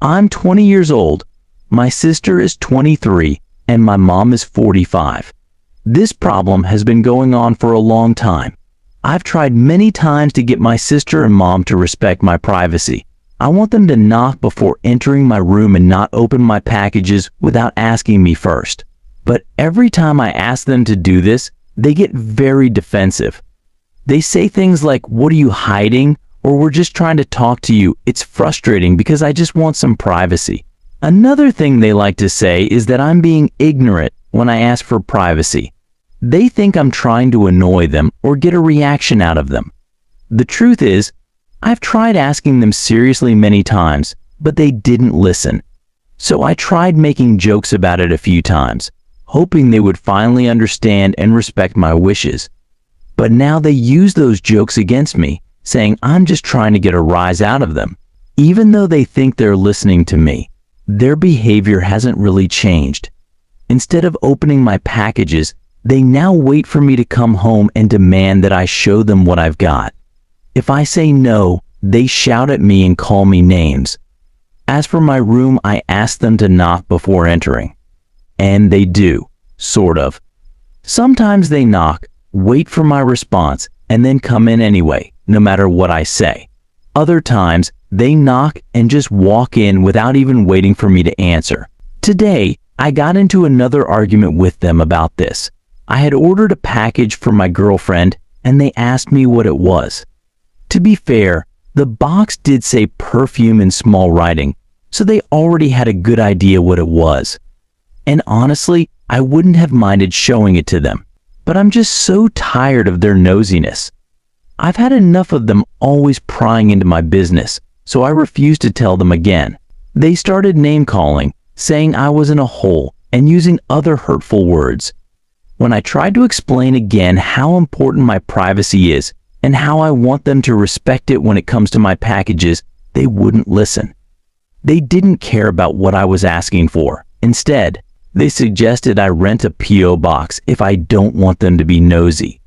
I'm 20 years old, my sister is 23, and my mom is 45. This problem has been going on for a long time. I've tried many times to get my sister and mom to respect my privacy. I want them to knock before entering my room and not open my packages without asking me first. But every time I ask them to do this, they get very defensive. They say things like, "What are you hiding?" or "We're just trying to talk to you." It's frustrating because I just want some privacy. Another thing they like to say is that I'm being ignorant when I ask for privacy. They think I'm trying to annoy them or get a reaction out of them. The truth is, I've tried asking them seriously many times, but they didn't listen. So I tried making jokes about it a few times, hoping they would finally understand and respect my wishes. But now they use those jokes against me, saying I'm just trying to get a rise out of them. Even though they think they're listening to me, their behavior hasn't really changed. Instead of opening my packages, they now wait for me to come home and demand that I show them what I've got. If I say no, they shout at me and call me names. As for my room, I ask them to knock before entering. And they do, sort of. Sometimes they knock, wait for my response, and then come in anyway, no matter what I say. Other times, they knock and just walk in without even waiting for me to answer. Today, I got into another argument with them about this. I had ordered a package for my girlfriend, and they asked me what it was. To be fair, the box did say perfume in small writing, so they already had a good idea what it was. And honestly, I wouldn't have minded showing it to them, but I'm just so tired of their nosiness. I've had enough of them always prying into my business, so I refused to tell them again. They started name-calling, saying I was in a hole, and using other hurtful words. When I tried to explain again how important my privacy is, and how I want them to respect it when it comes to my packages, they wouldn't listen. They didn't care about what I was asking for. Instead, they suggested I rent a P.O. box if I don't want them to be nosy.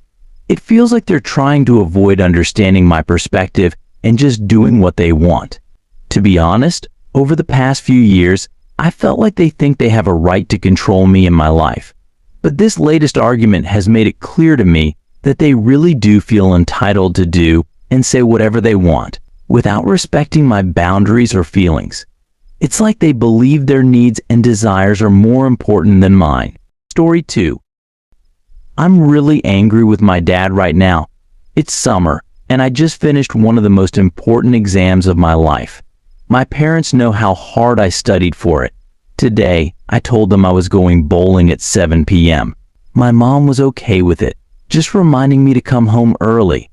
It feels like they're trying to avoid understanding my perspective and just doing what they want. To be honest, over the past few years, I felt like they think they have a right to control me and my life. But this latest argument has made it clear to me that they really do feel entitled to do and say whatever they want, without respecting my boundaries or feelings. It's like they believe their needs and desires are more important than mine. Story 2. I'm really angry with my dad right now. It's summer, and I just finished one of the most important exams of my life. My parents know how hard I studied for it. Today, I told them I was going bowling at 7 p.m. My mom was okay with it, just reminding me to come home early.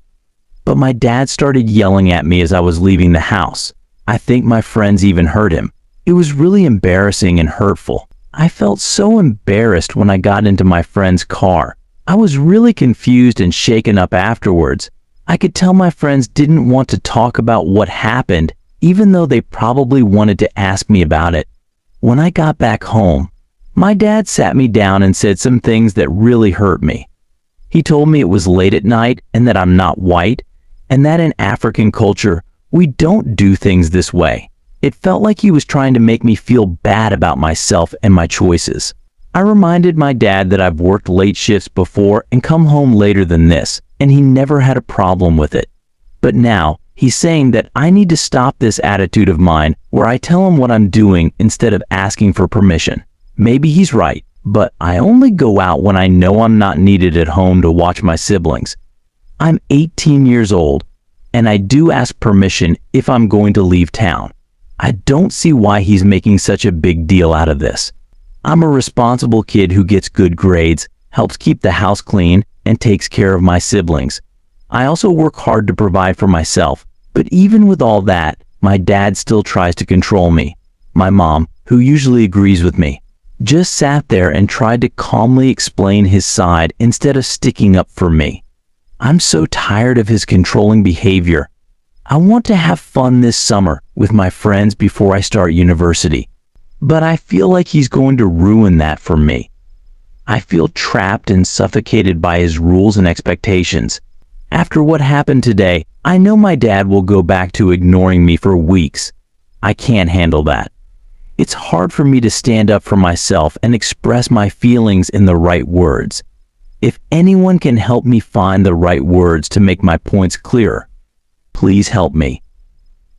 But my dad started yelling at me as I was leaving the house. I think my friends even heard him. It was really embarrassing and hurtful. I felt so embarrassed when I got into my friend's car. I was really confused and shaken up afterwards. I could tell my friends didn't want to talk about what happened, even though they probably wanted to ask me about it. When I got back home, my dad sat me down and said some things that really hurt me. He told me it was late at night and that I'm not white, and that in African culture, we don't do things this way. It felt like he was trying to make me feel bad about myself and my choices. I reminded my dad that I've worked late shifts before and come home later than this, and he never had a problem with it. But now, he's saying that I need to stop this attitude of mine where I tell him what I'm doing instead of asking for permission. Maybe he's right, but I only go out when I know I'm not needed at home to watch my siblings. I'm 18 years old, and I do ask permission if I'm going to leave town. I don't see why he's making such a big deal out of this. I'm a responsible kid who gets good grades, helps keep the house clean, and takes care of my siblings. I also work hard to provide for myself, but even with all that, my dad still tries to control me. My mom, who usually agrees with me, just sat there and tried to calmly explain his side instead of sticking up for me. I'm so tired of his controlling behavior. I want to have fun this summer with my friends before I start university, but I feel like he's going to ruin that for me. I feel trapped and suffocated by his rules and expectations. After what happened today, I know my dad will go back to ignoring me for weeks. I can't handle that. It's hard for me to stand up for myself and express my feelings in the right words. If anyone can help me find the right words to make my points clearer, please help me.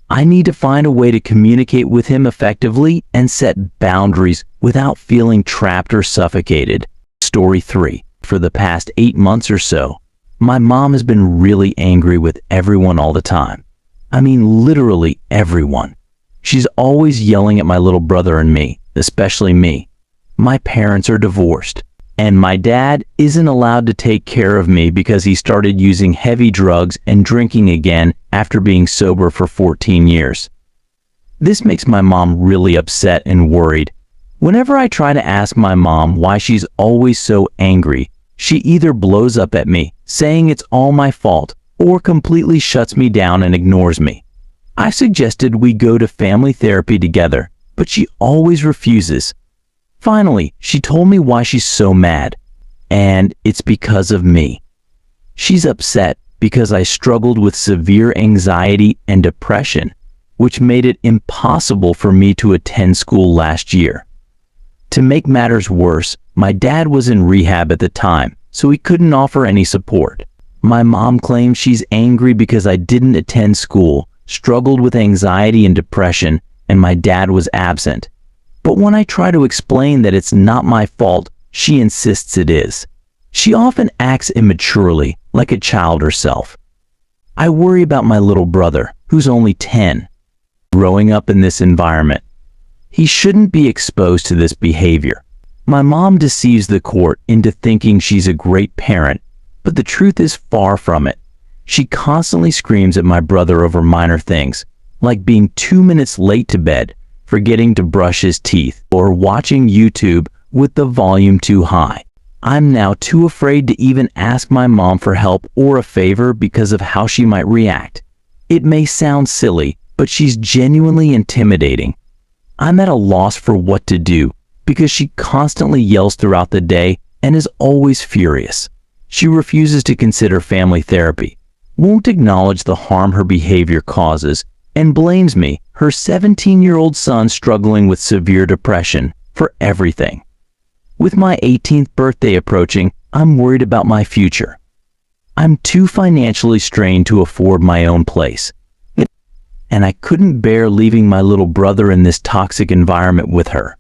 I need to find a way to communicate with him effectively and set boundaries without feeling trapped or suffocated. Story 3. For the past 8 months or so, my mom has been really angry with everyone all the time. I mean, literally everyone. She's always yelling at my little brother and me, especially me. My parents are divorced, and my dad isn't allowed to take care of me because he started using heavy drugs and drinking again after being sober for 14 years. This makes my mom really upset and worried. Whenever I try to ask my mom why she's always so angry, she either blows up at me, saying it's all my fault, or completely shuts me down and ignores me. I suggested we go to family therapy together, but she always refuses. Finally, she told me why she's so mad, and it's because of me. She's upset because I struggled with severe anxiety and depression, which made it impossible for me to attend school last year. To make matters worse, my dad was in rehab at the time, so he couldn't offer any support. My mom claims she's angry because I didn't attend school, struggled with anxiety and depression, and my dad was absent. But when I try to explain that it's not my fault, she insists it is. She often acts immaturely, like a child herself. I worry about my little brother, who's only 10. Growing up in this environment, he shouldn't be exposed to this behavior. My mom deceives the court into thinking she's a great parent, but the truth is far from it. She constantly screams at my brother over minor things, like being 2 minutes late to bed, forgetting to brush his teeth, or watching YouTube with the volume too high. I'm now too afraid to even ask my mom for help or a favor because of how she might react. It may sound silly, but she's genuinely intimidating. I'm at a loss for what to do because she constantly yells throughout the day and is always furious. She refuses to consider family therapy, won't acknowledge the harm her behavior causes, and blames me, her 17-year-old son struggling with severe depression, for everything. With my 18th birthday approaching, I'm worried about my future. I'm too financially strained to afford my own place, and I couldn't bear leaving my little brother in this toxic environment with her.